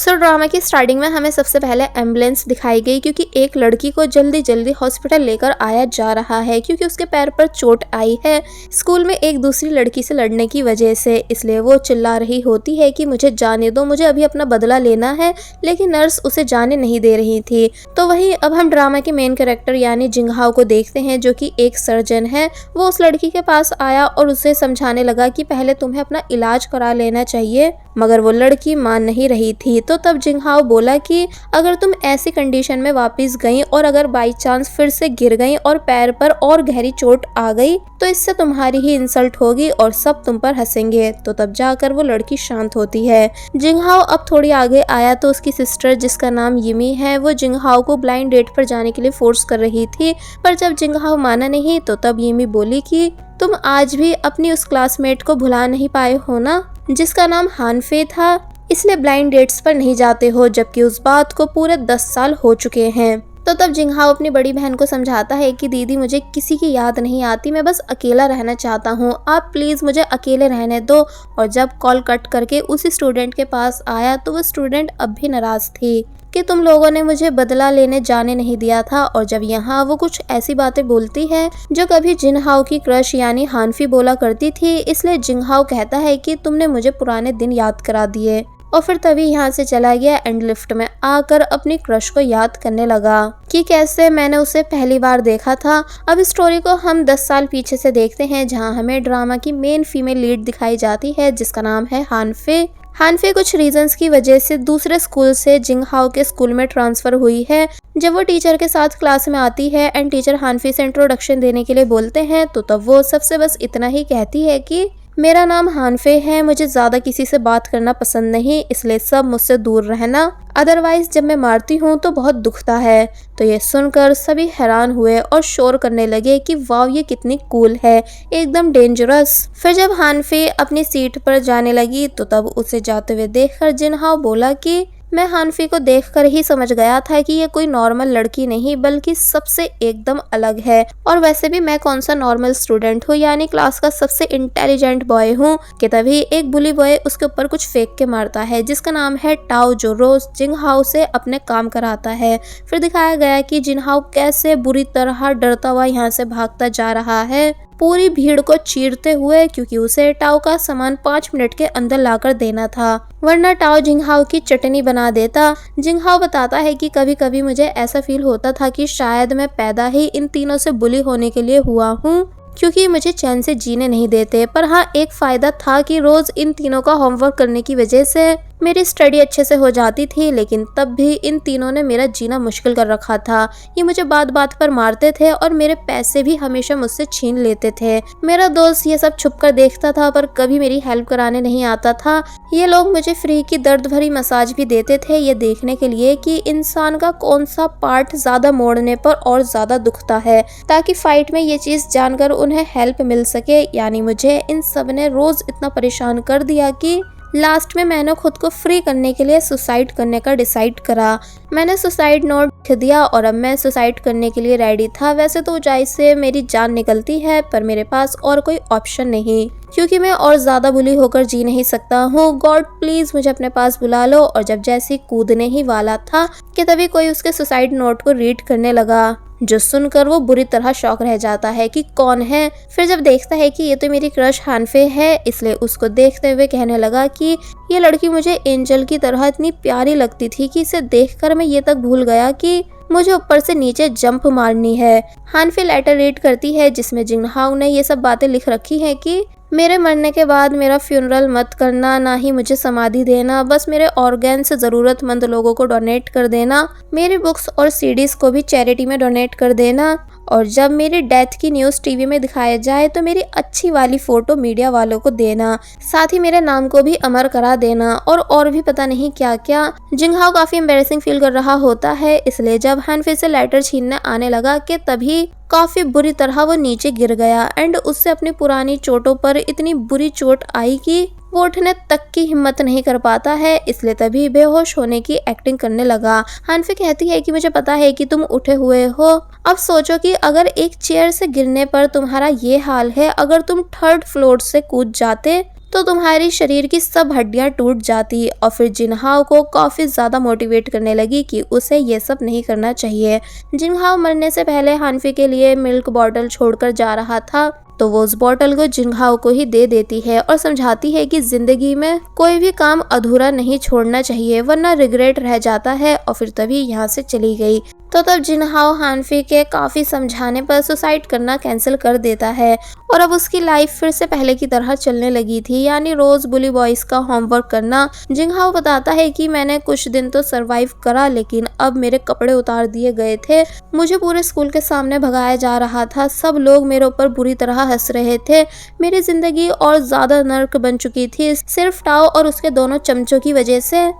सो drama की starting में हमें सबसे पहले एम्बुलेंस दिखाई गई क्योंकि एक लड़की को जल्दी जल्दी हॉस्पिटल लेकर आया जा रहा है क्योंकि उसके पैर पर चोट आई है स्कूल में एक दूसरी लड़की से लड़ने की वजह से। इसलिए वो चिल्ला रही होती है कि मुझे जाने दो, मुझे अभी अपना बदला लेना है, लेकिन नर्स उसे जाने नहीं दे रही थी। तो वही अब हम ड्रामा के मेन कैरेक्टर यानी जिंगहाओ को देखते हैं जो कि एक सर्जन है। वो उस लड़की के पास आया और उसे समझाने लगा कि पहले तुम्हें अपना इलाज करा लेना चाहिए, मगर वो लड़की मान नहीं रही थी। तो तब जिंगहाओ बोला कि अगर तुम ऐसी कंडीशन में वापस गई और अगर बाई चांस फिर से गिर गई और पैर पर और गहरी चोट आ गई तो इससे तुम्हारी ही इंसल्ट होगी और सब तुम पर हंसेंगे। तो तब जाकर वो लड़की शांत होती है। जिंगहाओ अब थोड़ी आगे आया तो उसकी सिस्टर जिसका नाम यिमी है वो जिंगहाओ को ब्लाइंड डेट पर जाने के लिए फोर्स कर रही थी, पर जब जिंगहाओ माना नहीं तो तब यिमी बोली कि तुम आज भी अपनी उस क्लासमेट को भुला नहीं पाए हो ना जिसका नाम हानफे था, इसलिए ब्लाइंड डेट्स पर नहीं जाते हो, जबकि उस बात को पूरे 10 साल हो चुके हैं। तो तब जिंगहाओ अपनी बड़ी बहन को समझाता है कि दीदी मुझे किसी की याद नहीं आती, मैं बस अकेला रहना चाहता हूँ, आप प्लीज़ मुझे अकेले रहने दो। और जब कॉल कट करके उसी स्टूडेंट के पास आया तो वो स्टूडेंट अब भी नाराज़ थी कि तुम लोगों ने मुझे बदला लेने जाने नहीं दिया था। और जब यहाँ वो कुछ ऐसी बातें बोलती है जो कभी जिंगहाओ की क्रश यानी हानफी बोला करती थी, इसलिए जिंगहाओ कहता है कि तुमने मुझे पुराने दिन याद करा दिए। और फिर तभी यहाँ से चला गया एंड लिफ्ट में आकर अपनी क्रश को याद करने लगा कि कैसे मैंने उसे पहली बार देखा था। अब स्टोरी को हम 10 साल पीछे से देखते हैं जहाँ हमें ड्रामा की मेन फीमेल लीड दिखाई जाती है जिसका नाम है हानफे। हानफे कुछ रीजंस की वजह से दूसरे स्कूल से जिंगहाओ के स्कूल में ट्रांसफर हुई है। जब वो टीचर के साथ क्लास में आती है एंड टीचर हानफे से इंट्रोडक्शन देने के लिए बोलते हैं तो तब वो सबसे बस इतना ही कहती है कि मेरा नाम हानफे है, मुझे ज़्यादा किसी से बात करना पसंद नहीं, इसलिए सब मुझसे दूर रहना, अदरवाइज जब मैं मारती हूँ तो बहुत दुखता है। तो ये सुनकर सभी हैरान हुए और शोर करने लगे कि वाह ये कितनी कूल है, एकदम डेंजरस। फिर जब हानफे अपनी सीट पर जाने लगी तो तब उसे जाते हुए देखकर जिंगहाओ बोला कि मैं हानफी को देखकर ही समझ गया था कि ये कोई नॉर्मल लड़की नहीं बल्कि सबसे एकदम अलग है। और वैसे भी मैं कौन सा नॉर्मल स्टूडेंट हूँ, यानी क्लास का सबसे इंटेलिजेंट बॉय हूँ। कि तभी एक बुली बॉय उसके ऊपर कुछ फेंक के मारता है जिसका नाम है टाओ, जो रोज जिंगहाओ से अपने काम कराता है। फिर दिखाया गया कि जिंगहाओ कैसे बुरी तरह डरता हुआ यहाँ से भागता जा रहा है पूरी भीड़ को चीरते हुए, क्योंकि उसे टाओ का सामान 5 मिनट के अंदर लाकर देना था, वरना टाओ जिंगहाओ की चटनी बना देता। जिंगहाओ बताता है कि कभी कभी मुझे ऐसा फील होता था कि शायद मैं पैदा ही इन तीनों से बुली होने के लिए हुआ हूँ क्योंकि मुझे चैन से जीने नहीं देते। पर हाँ, एक फायदा था कि रोज इन तीनों का होमवर्क करने की वजह से मेरी स्टडी अच्छे से हो जाती थी, लेकिन तब भी इन तीनों ने मेरा जीना मुश्किल कर रखा था। ये मुझे बात बात पर मारते थे और मेरे पैसे भी हमेशा मुझसे छीन लेते थे। मेरा दोस्त ये सब छुप कर देखता था पर कभी मेरी हेल्प कराने नहीं आता था। ये लोग मुझे फ्री की दर्द भरी मसाज भी देते थे ये देखने के लिए कि इंसान का कौन सा पार्ट ज्यादा मोड़ने पर और ज्यादा दुखता है, ताकि फाइट में ये चीज जानकर उन्हें हेल्प मिल सके। यानी मुझे इन सब ने रोज इतना परेशान कर दिया कि लास्ट में मैंने खुद को फ्री करने के लिए सुसाइड करने का डिसाइड करा। मैंने सुसाइड नोट लिख दिया और अब मैं सुसाइड करने के लिए रेडी था। वैसे तो ऊंचाई से मेरी जान निकलती है पर मेरे पास और कोई ऑप्शन नहीं, क्योंकि मैं और ज्यादा बुली होकर जी नहीं सकता हूँ। गॉड प्लीज मुझे अपने पास बुला लो। और जब जैसे कूदने ही वाला था कि तभी कोई उसके सुसाइड नोट को रीड करने लगा, जो सुनकर वो बुरी तरह शॉक रह जाता है कि कौन है। फिर जब देखता है कि ये तो मेरी क्रश हानफे है, इसलिए उसको देखते हुए कहने लगा कि ये लड़की मुझे एंजल की तरह इतनी प्यारी लगती थी कि इसे देखकर मैं ये तक भूल गया कि मुझे ऊपर से नीचे जंप मारनी है। हानफे लेटर रीड करती है जिसमें जिंगहाओ ने ये सब बातें लिख रखी हैं कि मेरे मरने के बाद मेरा फ्यूनरल मत करना, ना ही मुझे समाधि देना, बस मेरे ऑर्गेन्स ज़रूरतमंद लोगों को डोनेट कर देना, मेरी बुक्स और सीडीज को भी चैरिटी में डोनेट कर देना, और जब मेरी डेथ की न्यूज़ टीवी में दिखाया जाए तो मेरी अच्छी वाली फ़ोटो मीडिया वालों को देना, साथ ही मेरे नाम को भी अमर करा देना, और भी पता नहीं क्या क्या। जिंगहाओ काफ़ी एम्बैरेसिंग फील कर रहा होता है, इसलिए जब हानफे से लेटर छीनने आने लगा कि तभी काफ़ी बुरी तरह वो नीचे गिर गया एंड उससे अपनी पुरानी चोटों पर इतनी बुरी चोट आई कि वो उठने तक की हिम्मत नहीं कर पाता है, इसलिए तभी बेहोश होने की एक्टिंग करने लगा। हानफे कहती है कि मुझे पता है कि तुम उठे हुए हो, अब सोचो कि अगर एक चेयर से गिरने पर तुम्हारा ये हाल है, अगर तुम 3rd फ्लोर से कूद जाते तो तुम्हारी शरीर की सब हड्डियां टूट जाती। और फिर जिनहाओ को काफ़ी ज़्यादा मोटिवेट करने लगी कि उसे ये सब नहीं करना चाहिए। जिनहाओ मरने से पहले हानफी के लिए मिल्क बॉटल छोड़कर जा रहा था, तो वो उस बॉटल को जिनहाओ को ही दे देती है और समझाती है कि जिंदगी में कोई भी काम अधूरा नहीं छोड़ना चाहिए, वरना रिग्रेट रह जाता है। और फिर तभी यहाँ से चली गई। तो तब जिनहाओ हानफी के काफ़ी समझाने पर सुसाइड करना कैंसिल कर देता है और अब उसकी लाइफ फिर से पहले की तरह चलने लगी थी, यानी रोज़ बुली बॉयज़ का होमवर्क करना। जिनहाओ बताता है कि मैंने कुछ दिन तो सरवाइव करा, लेकिन अब मेरे कपड़े उतार दिए गए थे, मुझे पूरे स्कूल के सामने भगाया जा रहा था, सब लोग मेरे ऊपर बुरी तरह हंस रहे थे, मेरी ज़िंदगी और ज़्यादा नर्क बन चुकी थी सिर्फ टाओ और उसके दोनों चमचों की वजह से।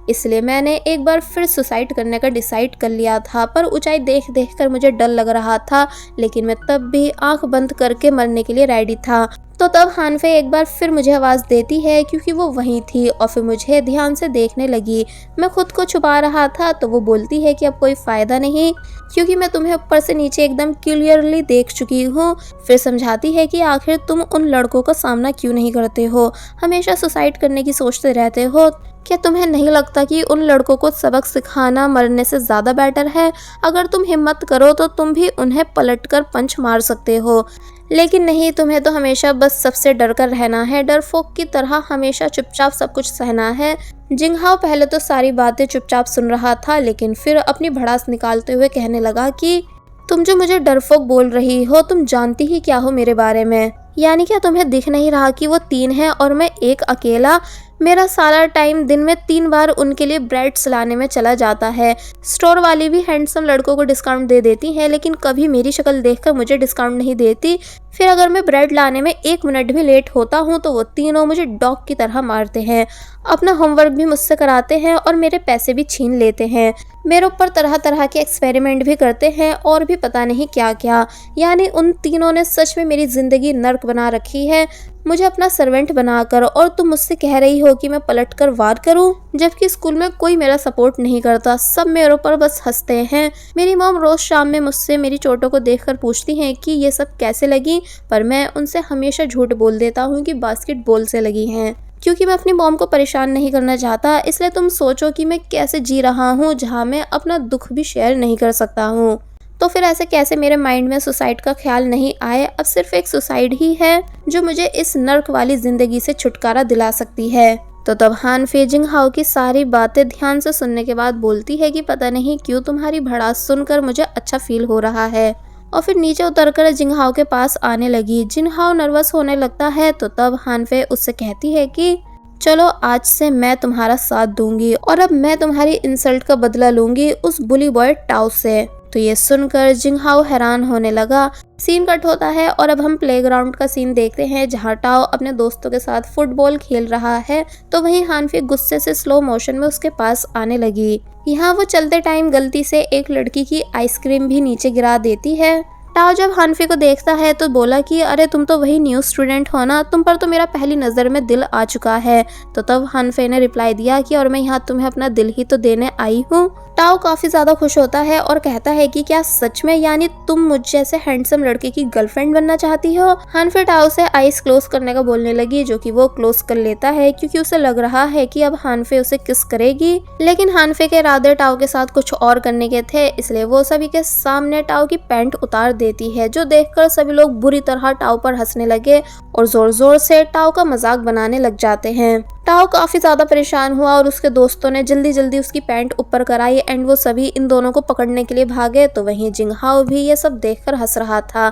इसलिए मैंने एक बार फिर सुसाइड करने का डिसाइड कर लिया था, पर ऊंचाई देख देख कर मुझे डर लग रहा था, लेकिन मैं तब भी आंख बंद करके मरने के लिए रेडी था। तो तब हानफे एक बार फिर मुझे आवाज़ देती है, क्योंकि वो वहीं थी और फिर मुझे ध्यान से देखने लगी। मैं खुद को छुपा रहा था, तो वो बोलती है कि अब कोई फ़ायदा नहीं, क्योंकि मैं तुम्हें ऊपर से नीचे एकदम क्लियरली देख चुकी हूँ। फिर समझाती है कि आखिर तुम उन लड़कों का सामना क्यों नहीं करते हो, हमेशा सुसाइड करने की सोचते रहते हो। क्या तुम्हें नहीं लगता कि उन लड़कों को सबक सिखाना मरने से ज़्यादा बेटर है? अगर तुम हिम्मत करो तो तुम भी उन्हें पलटकर पंच मार सकते हो, लेकिन नहीं, तुम्हें तो हमेशा बस सबसे डर कर रहना है, डरपोक की तरह हमेशा चुपचाप सब कुछ सहना है। जिंगहाओ पहले तो सारी बातें चुपचाप सुन रहा था, लेकिन फिर अपनी भड़ास निकालते हुए कहने लगा कि तुम जो मुझे डरपोक बोल रही हो, तुम जानती ही क्या हो मेरे बारे में? यानी क्या तुम्हें दिख नहीं रहा कि वो 3 हैं और मैं एक अकेला? मेरा सारा टाइम दिन में 3 बार उनके लिए ब्रेड्स लाने में चला जाता है। स्टोर वाली भी हैंडसम लड़कों को डिस्काउंट दे देती है, लेकिन कभी मेरी शक्ल देखकर मुझे डिस्काउंट नहीं देती। फिर अगर मैं ब्रेड लाने में 1 मिनट भी लेट होता हूँ तो वो तीनों मुझे डॉग की तरह मारते हैं, अपना होमवर्क भी मुझसे कराते हैं और मेरे पैसे भी छीन लेते हैं, मेरे ऊपर तरह तरह के एक्सपेरिमेंट भी करते हैं और भी पता नहीं क्या क्या। यानी उन तीनों ने सच में मेरी ज़िंदगी नर्क बना रखी है, मुझे अपना सर्वेंट बनाकर। और तुम मुझसे कह रही हो कि मैं पलट कर वार करूं, जबकि स्कूल में कोई मेरा सपोर्ट नहीं करता, सब मेरे ऊपर बस हंसते हैं। मेरी मॉम रोज़ शाम में मुझसे मेरी चोटों को देखकर पूछती हैं कि ये सब कैसे लगी, पर मैं उनसे हमेशा झूठ बोल देता हूँ कि बास्केटबॉल से लगी हैं, क्योंकि मैं अपनी मॉम को परेशान नहीं करना चाहता। इसलिए तुम सोचो कि मैं कैसे जी रहा हूँ, जहाँ मैं अपना दुख भी शेयर नहीं कर सकता हूँ। तो फिर ऐसे कैसे मेरे माइंड में सुसाइड का ख्याल नहीं आए? अब सिर्फ एक सुसाइड ही है जो मुझे इस नर्क वाली ज़िंदगी से छुटकारा दिला सकती है। तो तब हानफे जिंगहाओ की सारी बातें ध्यान से सुनने के बाद बोलती है कि पता नहीं क्यों तुम्हारी भड़ास सुनकर मुझे अच्छा फील हो रहा है। और फिर नीचे उतरकर जिंगहाओ के पास आने लगी। जिंगहाओ नर्वस होने लगता है, तो तब हानफे उससे कहती है कि चलो आज से मैं तुम्हारा साथ दूंगी और अब मैं तुम्हारी इंसल्ट का बदला लूंगी उस बुली बॉय टाओ से। तो ये सुनकर जिंगहाओ हैरान होने लगा। सीन कट होता है और अब हम प्लेग्राउंड का सीन देखते हैं, जहाँ टाओ अपने दोस्तों के साथ फुटबॉल खेल रहा है, तो वहीं हानफी गुस्से से स्लो मोशन में उसके पास आने लगी। यहाँ वो चलते टाइम गलती से एक लड़की की आइसक्रीम भी नीचे गिरा देती है। टाओ जब हानफी को देखता है तो बोला कि अरे तुम तो वही न्यू स्टूडेंट हो ना, तुम पर तो मेरा पहली नज़र में दिल आ चुका है। तो तब हानफे ने रिप्लाई दिया कि और मैं यहाँ तुम्हें अपना दिल ही तो देने आई हूँ। टाओ काफ़ी ज़्यादा खुश होता है और कहता है कि क्या सच में, यानी तुम मुझ जैसे हैंडसम लड़के की गर्लफ्रेंड बनना चाहती हो? हानफे टाओ से आइस क्लोज करने का बोलने लगी, जो कि वो क्लोज कर लेता है क्योंकि उसे लग रहा है कि अब हानफे उसे किस करेगी। लेकिन हानफे के इरादे टाओ के साथ कुछ और करने के थे, इसलिए वो सभी के सामने टाओ की पैंट उतार देती है, जो देखकर सभी लोग बुरी तरह टाओ पर हंसने लगे और जोर जोर से टाओ का मजाक बनाने लग जाते हैं। टाओ काफी ज्यादा परेशान हुआ और उसके दोस्तों ने जल्दी जल्दी उसकी पैंट ऊपर कराई एंड वो सभी इन दोनों को पकड़ने के लिए भागे। तो वहीं जिंगहाओ भी ये सब देखकर हंस रहा था,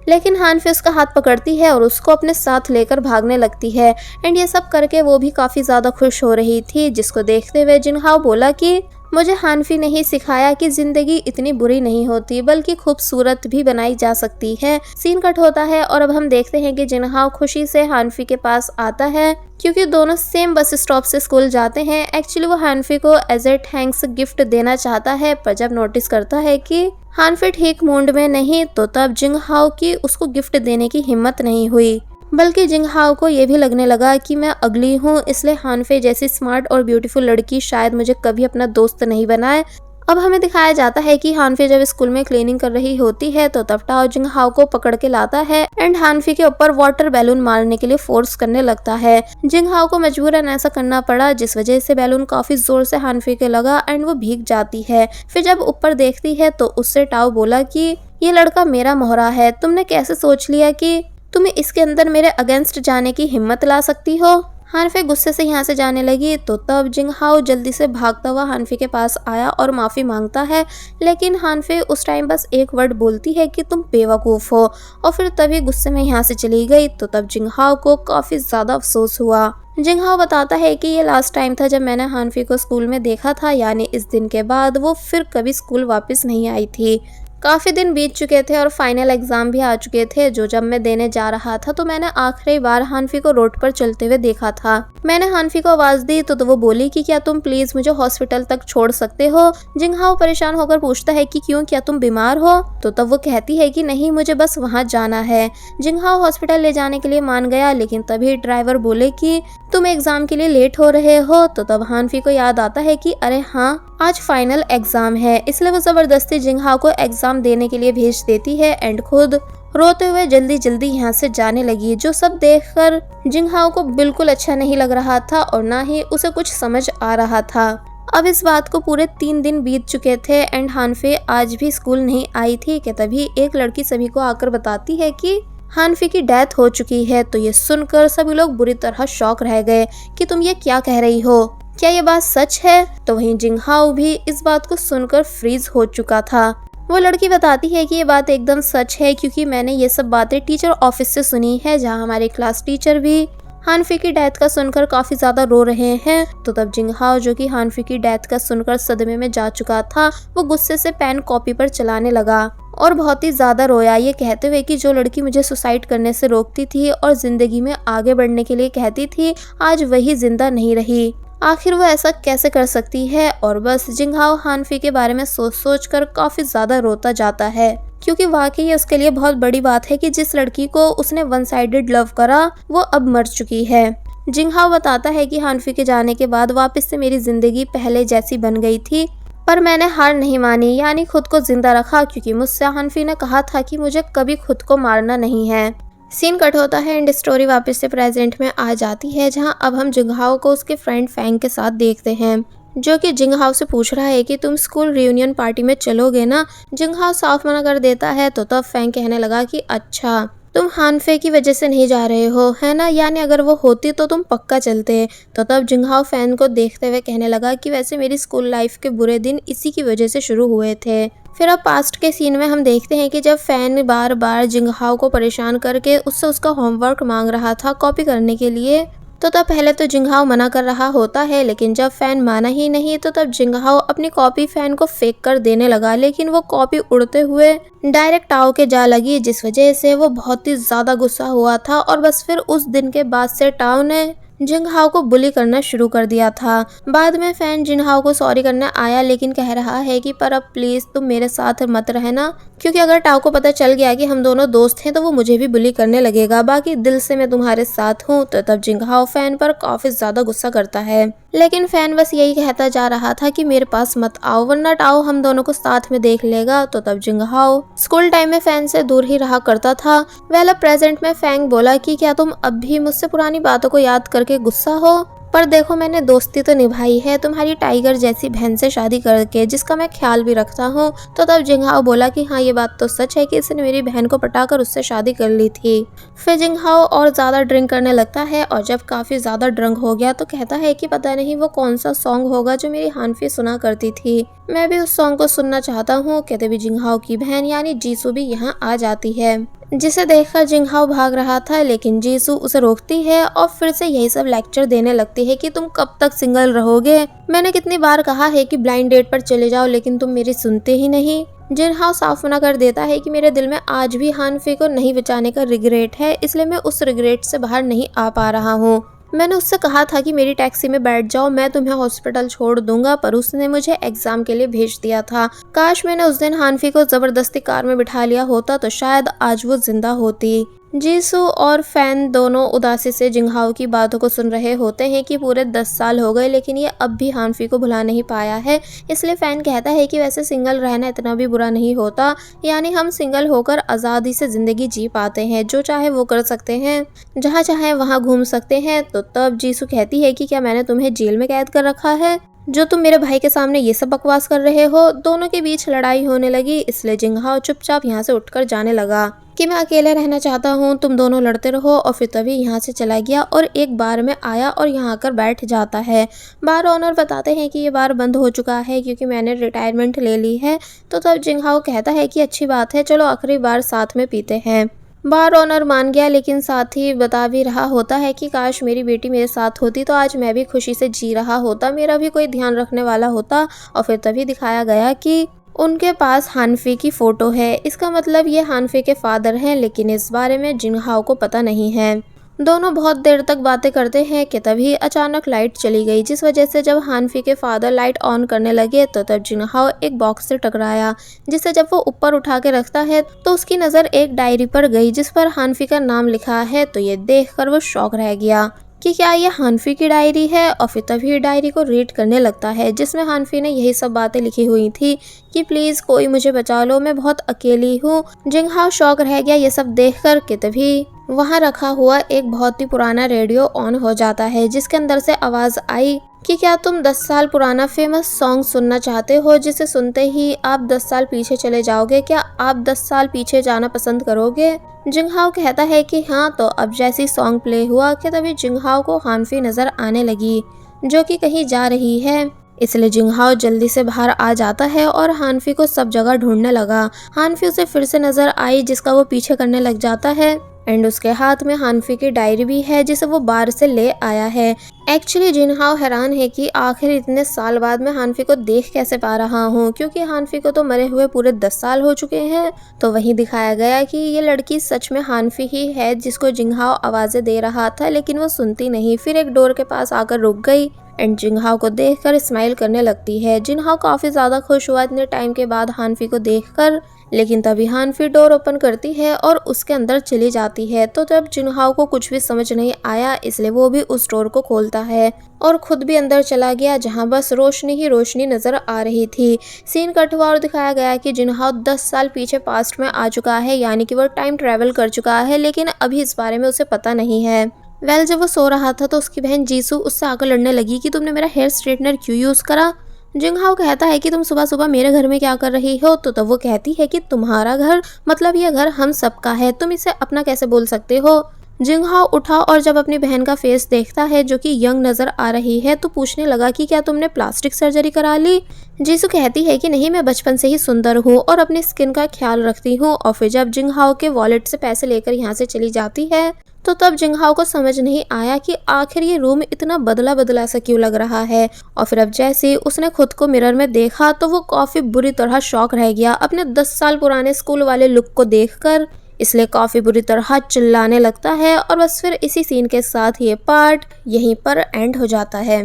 लेकिन हानफे उसका हाथ पकड़ती है और उसको अपने साथ लेकर भागने लगती है एंड ये सब करके वो भी काफी ज्यादा खुश हो रही थी, जिसको देखते हुए जिंगहाओ बोला कि मुझे हानफी ने ही सिखाया कि जिंदगी इतनी बुरी नहीं होती, बल्कि खूबसूरत भी बनाई जा सकती है। सीन कट होता है और अब हम देखते हैं कि जिंगहाओ खुशी से हानफी के पास आता है, क्योंकि दोनों सेम बस स्टॉप से स्कूल जाते हैं। एक्चुअली वो हानफी को एज ए थैंक्स गिफ्ट देना चाहता है, पर जब नोटिस करता है कि हानफी ठीक मूड में नहीं, तो तब जिंगहाओ की उसको गिफ्ट देने की हिम्मत नहीं हुई, बल्कि जिंगहाओ को ये भी लगने लगा कि मैं अगली हूँ, इसलिए हानफे जैसी स्मार्ट और ब्यूटीफुल लड़की शायद मुझे कभी अपना दोस्त नहीं बनाए। अब हमें दिखाया जाता है कि हानफी जब स्कूल में क्लीनिंग कर रही होती है तो तब टाओ जिंग हाओ को पकड़ के लाता है एंड हानफी के ऊपर वाटर बैलून मारने के लिए फोर्स करने लगता है। जिंग हाओ को मजबूरन ऐसा करना पड़ा, जिस वजह से बैलून काफी जोर से हानफी के लगा एंड वो भीग जाती है। फिर जब ऊपर देखती है तो उससे टाओ बोला कि ये लड़का मेरा मोहरा है, तुमने कैसे सोच लिया कि तुम्हें इसके अंदर मेरे अगेंस्ट जाने की हिम्मत ला सकती हो। हानफी गुस्से से यहाँ से जाने लगी तो तब जिंग हाओ जल्दी से भागता हुआ हानफी के पास आया और माफ़ी मांगता है, लेकिन हानफी उस टाइम बस एक वर्ड बोलती है कि तुम बेवकूफ़ हो, और फिर तभी गुस्से में यहाँ से चली गई। तो तब जिंग हाओ को काफ़ी ज़्यादा अफसोस हुआ। जिंग हाओ बताता है कि ये लास्ट टाइम था जब मैंने हानफी को स्कूल में देखा था, यानी इस दिन के बाद वो फिर कभी स्कूल वापस नहीं आई थी। काफ़ी दिन बीत चुके थे और फाइनल एग्ज़ाम भी आ चुके थे, जो जब मैं देने जा रहा था तो मैंने आखिरी बार हानफी को रोड पर चलते हुए देखा था। मैंने हानफी को आवाज़ दी तो वो बोली कि क्या तुम प्लीज़ मुझे हॉस्पिटल तक छोड़ सकते हो। जिंग हाओ परेशान होकर पूछता है कि क्यों, क्या तुम बीमार हो। तो तब वो कहती है कि नहीं, मुझे बस वहाँ जाना है। जिंग हाओ हॉस्पिटल ले जाने के लिए मान गया, लेकिन तभी ड्राइवर बोले कि तुम एग्ज़ाम के लिए लेट हो रहे हो। तो तब हानफी को याद आता है कि अरे हाँ, आज फाइनल एग्ज़ाम है, इसलिए वो ज़बरदस्ती जिंग हाओ को एग्ज़ाम देने के लिए भेज देती है एंड खुद रोते हुए जल्दी जल्दी यहाँ से जाने लगी। जो सब देखकर जिंग हाओ को बिल्कुल अच्छा नहीं लग रहा था और ना ही उसे कुछ समझ आ रहा था। अब इस बात को पूरे 3 दिन बीत चुके थे एंड हानफी आज भी स्कूल नहीं आई थी कि तभी एक लड़की सभी को आकर बताती है कि हानफी की डेथ हो चुकी है। तो ये सुनकर सभी लोग बुरी तरह शॉक रह गए कि तुम ये क्या कह रही हो, क्या ये बात सच है। तो वहीं जिंग हाओ भी इस बात को सुनकर फ्रीज हो चुका था। वो लड़की बताती है कि ये बात एकदम सच है, क्योंकि मैंने ये सब बातें टीचर ऑफिस से सुनी है, जहां हमारे क्लास टीचर भी हानफी की डेथ का सुनकर काफी ज्यादा रो रहे हैं। तो तब जिंग हाओ, जो कि हानफी की डेथ का सुनकर सदमे में जा चुका था, वो गुस्से से पेन कॉपी पर चलाने लगा और बहुत ही ज्यादा रोया, ये कहते हुए कि जो लड़की मुझे सुसाइड करने से रोकती थी और जिंदगी में आगे बढ़ने के लिए कहती थी, आज वही जिंदा नहीं रही। आखिर वो ऐसा कैसे कर सकती है। और बस जिंग हाओ हानफी के बारे में सोच सोच कर काफी ज्यादा रोता जाता है, क्योंकि वाकई उसके लिए बहुत बड़ी बात है कि जिस लड़की को उसने वन साइडेड लव करा वो अब मर चुकी है। जिंग हाओ बताता है कि हानफी के जाने के बाद वापस से मेरी जिंदगी पहले जैसी बन गई थी, पर मैंने हार नहीं मानी, यानी खुद को जिंदा रखा, क्योंकि मुझसे हानफी ने कहा था कि मुझे कभी खुद को मारना नहीं है। सीन कट होता है एंड स्टोरी वापस से प्रेजेंट में आ जाती है, जहां अब हम जिंग हाओ को उसके फ्रेंड फैंग के साथ देखते हैं, जो कि जिंग हाओ से पूछ रहा है कि तुम स्कूल रियूनियन पार्टी में चलोगे ना। जिंग हाओ साफ मना कर देता है। तो तब फैंग कहने लगा कि अच्छा, तुम हानफे की वजह से नहीं जा रहे हो, है ना, यानी अगर वो होती तो तुम पक्का चलते। तो तब जिंग हाओ फैन को देखते हुए कहने लगा कि वैसे मेरी स्कूल लाइफ के बुरे दिन इसी की वजह से शुरू हुए थे। फिर अब पास्ट के सीन में हम देखते हैं कि जब फैन बार बार जिंग हाओ को परेशान करके उससे उसका होमवर्क मांग रहा था कॉपी करने के लिए, तो तब पहले तो जिंग हाओ मना कर रहा होता है, लेकिन जब फैन माना ही नहीं तो तब जिंग हाओ अपनी कॉपी फैन को फेंक कर देने लगा, लेकिन वो कॉपी उड़ते हुए डायरेक्ट टाओ के जा लगी, जिस वजह से वो बहुत ही ज्यादा गुस्सा हुआ था। और बस फिर उस दिन के बाद से टाओ ने जिंग हाओ को बुली करना शुरू कर दिया था। बाद में फैन जिंग हाओ को सॉरी करने आया, लेकिन कह रहा है कि पर अब प्लीज तुम मेरे साथ मत रहना, क्योंकि अगर टाओ को पता चल गया कि हम दोनों दोस्त हैं तो वो मुझे भी बुली करने लगेगा, बाकी दिल से मैं तुम्हारे साथ हूँ। तो तब जिंग हाओ फैन पर काफी ज्यादा गुस्सा करता है, लेकिन फैन बस यही कहता जा रहा था कि मेरे पास मत आओ, वरना टाओ हम दोनों को साथ में देख लेगा। तो तब जिंग हाओ स्कूल टाइम में फैन से दूर ही रहा करता था। वेल प्रेजेंट में फैंग बोला कि क्या तुम अब भी मुझसे पुरानी बातों को याद करके गुस्सा हो, पर देखो मैंने दोस्ती तो निभाई है तुम्हारी टाइगर जैसी बहन से शादी करके, जिसका मैं ख्याल भी रखता हूँ। तो तब जिंग हाओ बोला कि हाँ ये बात तो सच है कि इसने मेरी बहन को पटाकर उससे शादी कर ली थी। फिर जिंग हाओ और ज्यादा ड्रिंक करने लगता है, और जब काफी ज्यादा ड्रंक हो गया तो कहता है कि पता नहीं वो कौन सा सॉन्ग होगा जो मेरी हानफी सुना करती थी, मैं भी उस सॉन्ग को सुनना चाहता हूँ। कहते भी जिंग हाओ की बहन यानी जीसू भी यहाँ आ जाती है, जिसे देखकर जिंग हाओ भाग रहा था, लेकिन जीसू उसे रोकती है और फिर से यही सब लेक्चर देने लगती है कि तुम कब तक सिंगल रहोगे, मैंने कितनी बार कहा है कि ब्लाइंड डेट पर चले जाओ, लेकिन तुम मेरी सुनते ही नहीं। जिंग हाओ साफ मना कर देता है कि मेरे दिल में आज भी हानफी को नहीं बचाने का रिग्रेट है, इसलिए मैं उस रिग्रेट से बाहर नहीं आ पा रहा हूँ। मैंने उससे कहा था कि मेरी टैक्सी में बैठ जाओ, मैं तुम्हें हॉस्पिटल छोड़ दूंगा, पर उसने मुझे एग्जाम के लिए भेज दिया था। काश मैंने उस दिन हानफी को जबरदस्ती कार में बिठा लिया होता तो शायद आज वो जिंदा होती। जीसू और फैन दोनों उदासी से जिंगहाओ की बातों को सुन रहे होते हैं कि पूरे 10 साल हो गए लेकिन ये अब भी हानफी को भुला नहीं पाया है। इसलिए फैन कहता है कि वैसे सिंगल रहना इतना भी बुरा नहीं होता, यानी हम सिंगल होकर आज़ादी से ज़िंदगी जी पाते हैं, जो चाहे वो कर सकते हैं, जहाँ चाहे वहाँ घूम सकते हैं। तो तब जीसू कहती है कि क्या मैंने तुम्हें जेल में कैद कर रखा है जो तुम मेरे भाई के सामने ये सब बकवास कर रहे हो। दोनों के बीच लड़ाई होने लगी, इसलिए जिंगहाओ चुपचाप यहाँ से उठकर जाने लगा कि मैं अकेले रहना चाहता हूँ, तुम दोनों लड़ते रहो। और फिर तभी यहाँ से चला गया और एक बार में आया और यहाँ आकर बैठ जाता है। बार ओनर बताते हैं कि ये बार बंद हो चुका है क्योंकि मैंने रिटायरमेंट ले ली है। तो तब जिंगहाओ कहता है कि अच्छी बात है, चलो आखिरी बार साथ में पीते हैं। बार ओनर मान गया, लेकिन साथ ही बता भी रहा होता है कि काश मेरी बेटी मेरे साथ होती तो आज मैं भी खुशी से जी रहा होता, मेरा भी कोई ध्यान रखने वाला होता। और फिर तभी दिखाया गया कि उनके पास हानफी की फ़ोटो है। इसका मतलब ये हानफी के फादर हैं, लेकिन इस बारे में जिंगहाओ को पता नहीं है। दोनों बहुत देर तक बातें करते हैं कि तभी अचानक लाइट चली गई, जिस वजह से जब हानफी के फादर लाइट ऑन करने लगे तो तब जिंगहाओ एक बॉक्स से टकराया, जिसे जब वो ऊपर उठा के रखता है तो उसकी नज़र एक डायरी पर गई जिस पर हानफी का नाम लिखा है। तो ये देखकर वो शॉक रह गया कि क्या ये हानफी की डायरी है। और फिर तभी डायरी को रीड करने लगता है, जिसमें हानफी ने यही सब बातें लिखी हुई थी कि प्लीज़ कोई मुझे बचा लो, मैं बहुत अकेली हूँ। जिंगहाओ शॉक रह गया ये सब देखकर कि तभी वहाँ रखा हुआ एक बहुत ही पुराना रेडियो ऑन हो जाता है, जिसके अंदर से आवाज़ आई कि क्या तुम 10 साल पुराना फेमस सॉन्ग सुनना चाहते हो, जिसे सुनते ही आप 10 साल पीछे चले जाओगे। क्या आप 10 साल पीछे जाना पसंद करोगे। जिंगहाओ कहता है कि हाँ। तो अब जैसी सॉन्ग प्ले हुआ कि तभी जिंगहाओ को हानफी नज़र आने लगी जो कि कहीं जा रही है। इसलिए जिंगहाओ जल्दी से बाहर आ जाता है और हानफी को सब जगह ढूंढने लगा। हानफी उसे फिर से नज़र आई, जिसका वो पीछे करने लग जाता है एंड उसके हाथ में हानफी की डायरी भी है जिसे वो बाहर से ले आया है। एक्चुअली जिंगहाओ हैरान है कि आखिर इतने साल बाद मैं हानफी को देख कैसे पा रहा हूँ, क्योंकि हानफी को तो मरे हुए पूरे 10 साल हो चुके हैं। तो वहीं दिखाया गया कि ये लड़की सच में हानफी ही है जिसको जिंगहाओ आवाज़ें दे रहा था, लेकिन वो सुनती नहीं। फिर एक डोर के पास आकर रुक गई एंड जिंगहाओ को देखकर स्माइल करने लगती है। जिंगहाओ काफ़ी ज़्यादा खुश हुआ इतने टाइम के बाद हानफी को देखकर, लेकिन तभी हानफी डोर ओपन करती है और उसके अंदर चली जाती है। तो जब जिंगहाओ को कुछ भी समझ नहीं आया, इसलिए वो भी उस डोर को खोलता है और खुद भी अंदर चला गया, जहां बस रोशनी ही रोशनी नजर आ रही थी। सीन कट हुआ और दिखाया गया कि जिंगहाओ 10 साल पीछे पास्ट में आ चुका है, यानी कि वो टाइम ट्रेवल कर चुका है, लेकिन अभी इस बारे में उसे पता नहीं है। जब वो सो रहा था तो उसकी बहन जीसू उससे आकर लड़ने लगी कि तुमने मेरा हेयर स्ट्रेटनर क्यों यूज़ करा। जिंगहाओ कहता है कि तुम सुबह सुबह मेरे घर में क्या कर रही हो। तो तब वो कहती है कि तुम्हारा घर मतलब ये घर हम सबका है, तुम इसे अपना कैसे बोल सकते हो। जिंगहाओ उठा और जब अपनी बहन का फेस देखता है जो कि यंग नज़र आ रही है तो पूछने लगा कि क्या तुमने प्लास्टिक सर्जरी करा ली। जीसू कहती है कि नहीं, मैं बचपन से ही सुंदर हूँ और अपनी स्किन का ख्याल रखती हूँ। और फिर जब जिंगहाओ के वॉलेट से पैसे लेकर यहाँ से चली जाती है तो तब जिंगहाओ को समझ नहीं आया कि आखिर ये रूम इतना बदला बदला सा क्यों लग रहा है। और फिर अब जैसे उसने खुद को मिरर में देखा तो वो काफ़ी बुरी तरह शॉक रह गया अपने 10 साल पुराने स्कूल वाले लुक को देखकर, इसलिए काफ़ी बुरी तरह चिल्लाने लगता है। और बस फिर इसी सीन के साथ ये पार्ट यहीं पर एंड हो जाता है।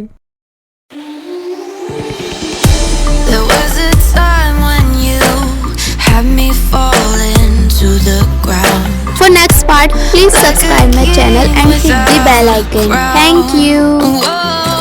There was a time when you had me falling to the ground. For next part, please subscribe my channel and hit the bell icon. Thank you.